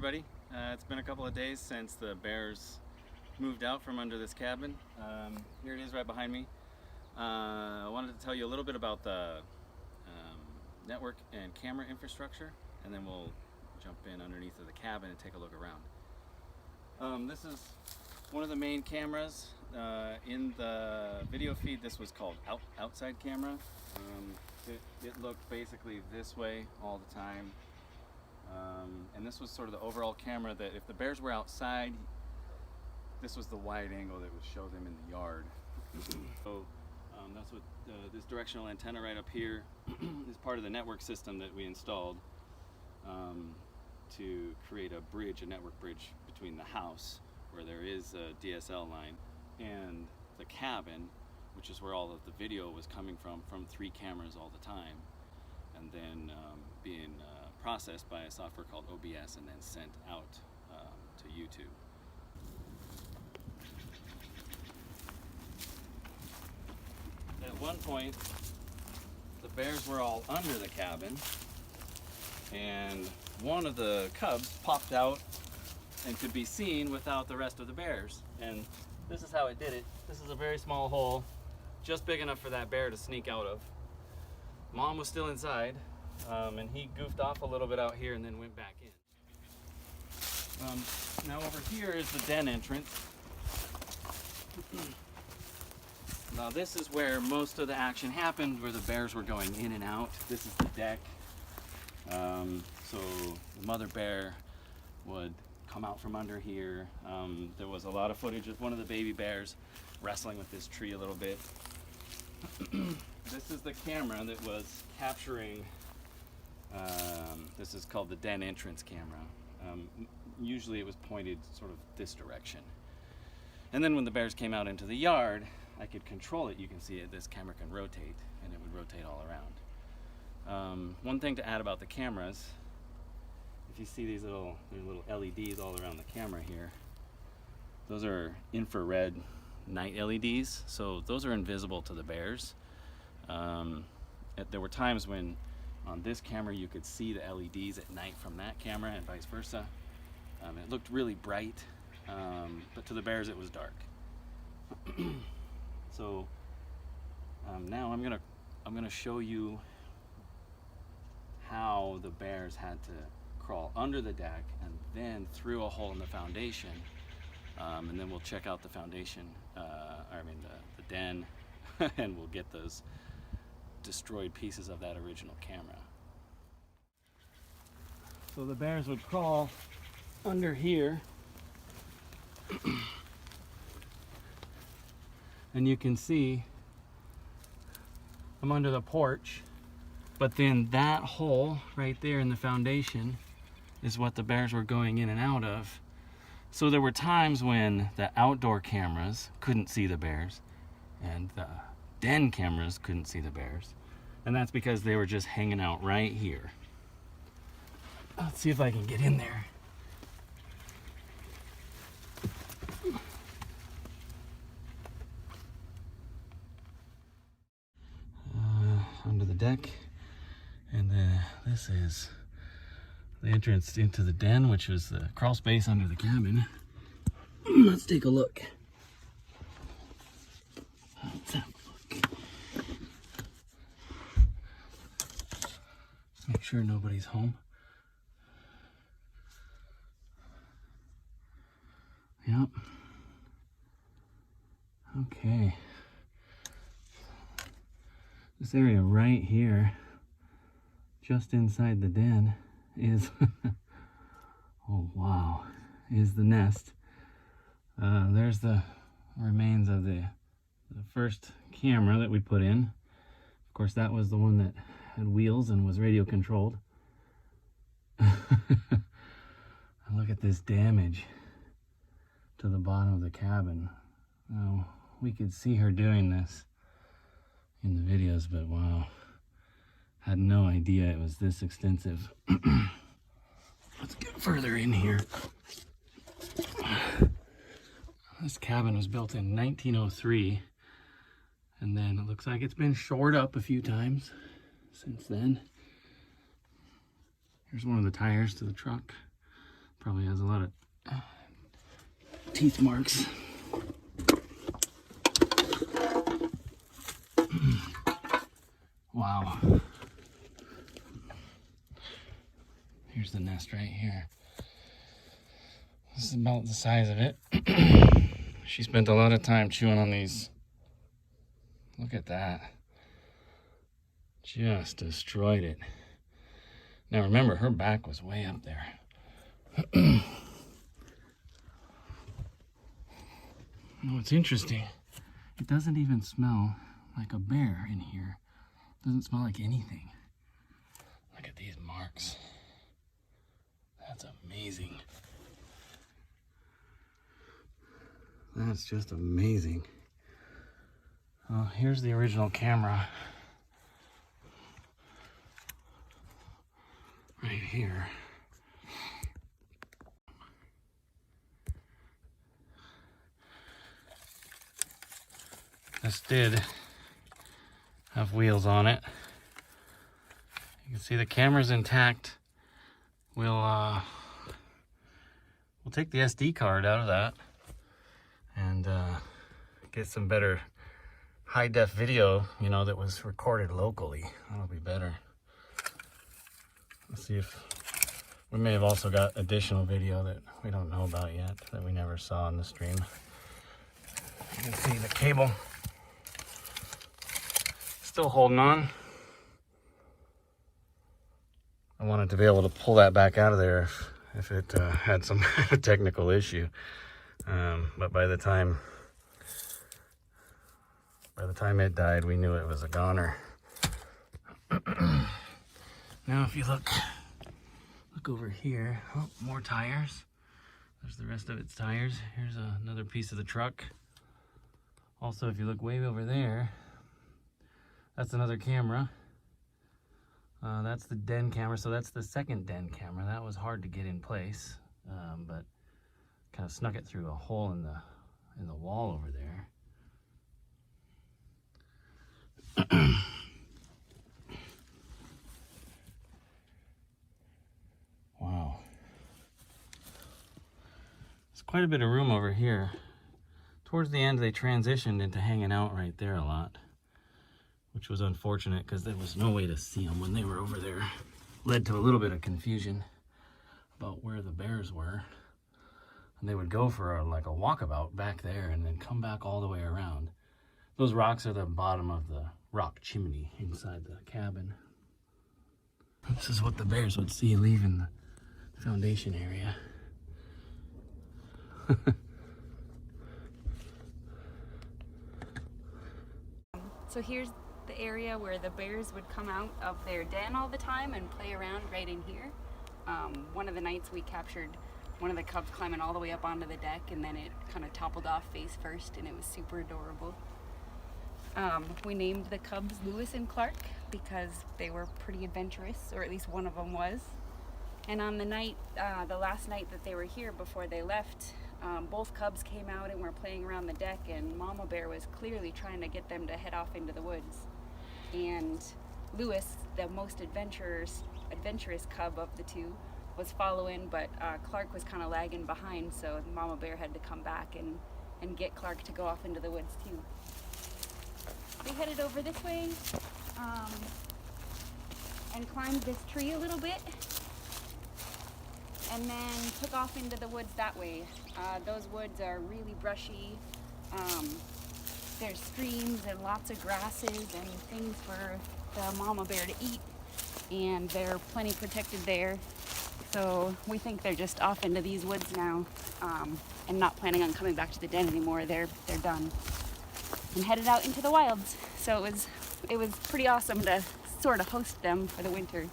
everybody. It's been a couple of days since the bears moved out from under this cabin. Here it is right behind me. I wanted to tell you a little bit about the network and camera infrastructure, and then we'll jump in underneath of the cabin and take a look around. This is one of the main cameras. In the video feed, this was called outside camera. It looked basically this way all the time. And this was sort of the overall camera that if the bears were outside, this was the wide angle that would show them in the yard. So that's what this directional antenna right up here is part of the network system that we installed to create a bridge, a network bridge between the house where there is a DSL line and the cabin, which is where all of the video was coming from 3 cameras all the time, and then being processed by a software called OBS and then sent out to YouTube. At one point, the bears were all under the cabin, and one of the cubs popped out and could be seen without the rest of the bears. And this is how it did it. This is a very small hole, just big enough for that bear to sneak out of. Mom was still inside, and he goofed off a little bit out here and then went back in. Now over here is the den entrance. Now this is where most of the action happened, where the bears were going in and out. This is the deck. So the mother bear would come out from under here. There was a lot of footage of one of the baby bears wrestling with this tree a little bit. This is the camera that was capturing, this is called the den entrance camera. Usually it was pointed sort of this direction. And then when the bears came out into the yard, I could control it. You can see it, this camera can rotate, and it would rotate all around. One thing to add about the cameras, if you see these little LEDs all around the camera here, those are infrared night LEDs, so those are invisible to the bears. There were times when on this camera you could see the LEDs at night from that camera and vice versa. It looked really bright, but to the bears it was dark. So now I'm gonna show you how the bears had to crawl under the deck and then through a hole in the foundation, and then we'll check out the foundation, the den, and we'll get those destroyed pieces of that original camera. So the bears would crawl under here, and you can see I'm under the porch, but then that hole right there in the foundation is what the bears were going in and out of. So there were times when the outdoor cameras couldn't see the bears and the den cameras couldn't see the bears, and that's because they were just hanging out right here. Let's see if I can get in there. Under the deck, and this is the entrance into the den, which was the crawl space under the cabin. Let's take a look. Let's have a look. Make sure nobody's home. Yep. Okay. This area right here, just inside the den, is oh wow, is the nest. There's the remains of the first camera that we put in. Of course, that was the one that had wheels and was radio controlled. Look at this damage to the bottom of the cabin. Now, we could see her doing this in the videos, but wow, had no idea it was this extensive. Let's get further in here. This cabin was built in 1903, and then it looks like it's been shored up a few times since then. Here's one of the tires to the truck. Probably has a lot of teeth marks. Wow. Here's the nest right here. This is about the size of it. She spent a lot of time chewing on these. Look at that. Just destroyed it. Now remember, her back was way up there. What's interesting, it doesn't even smell like a bear in here. It doesn't smell like anything. Look at these marks. That's amazing. That's just amazing. Oh, here's the original camera. Right here. This did have wheels on it. You can see the camera's intact. We'll take the SD card out of that and get some better high def video, you know, that was recorded locally. That'll be better. Let's see if we may have also got additional video that we don't know about yet, that we never saw in the stream. You can see the cable still holding on. I wanted to be able to pull that back out of there if it had some kind of technical issue. But by the time it died, we knew it was a goner. Now if you look over here, oh, more tires. There's the rest of its tires. Here's another piece of the truck. Also, if you look way over there, that's another camera. That's the den camera, so that's the second den camera. That was hard to get in place, but kind of snuck it through a hole in the wall over there. Wow. There's quite a bit of room over here. Towards the end, they transitioned into hanging out right there a lot, which was unfortunate because there was no way to see them when they were over there. Led to a little bit of confusion about where the bears were. And they would go for like a walkabout back there and then come back all the way around. Those rocks are the bottom of the rock chimney inside the cabin. This is what the bears would see leaving the foundation area. So here's the area where the bears would come out of their den all the time and play around right in here. One of the nights we captured one of the cubs climbing all the way up onto the deck, and then it kind of toppled off face first, and it was super adorable. We named the cubs Lewis and Clark because they were pretty adventurous, or at least one of them was. And on the night, the last night that they were here before they left, both cubs came out and were playing around the deck, and Mama Bear was clearly trying to get them to head off into the woods. And Lewis, the most adventurous cub of the two, was following, but Clark was kind of lagging behind, so Mama Bear had to come back and get Clark to go off into the woods too. They headed over this way and climbed this tree a little bit, and then took off into the woods that way. Those woods are really brushy. There's streams and lots of grasses and things for the mama bear to eat, and they're plenty protected there. So we think they're just off into these woods now, and not planning on coming back to the den anymore. They're done and headed out into the wilds. So it was pretty awesome to sort of host them for the winter.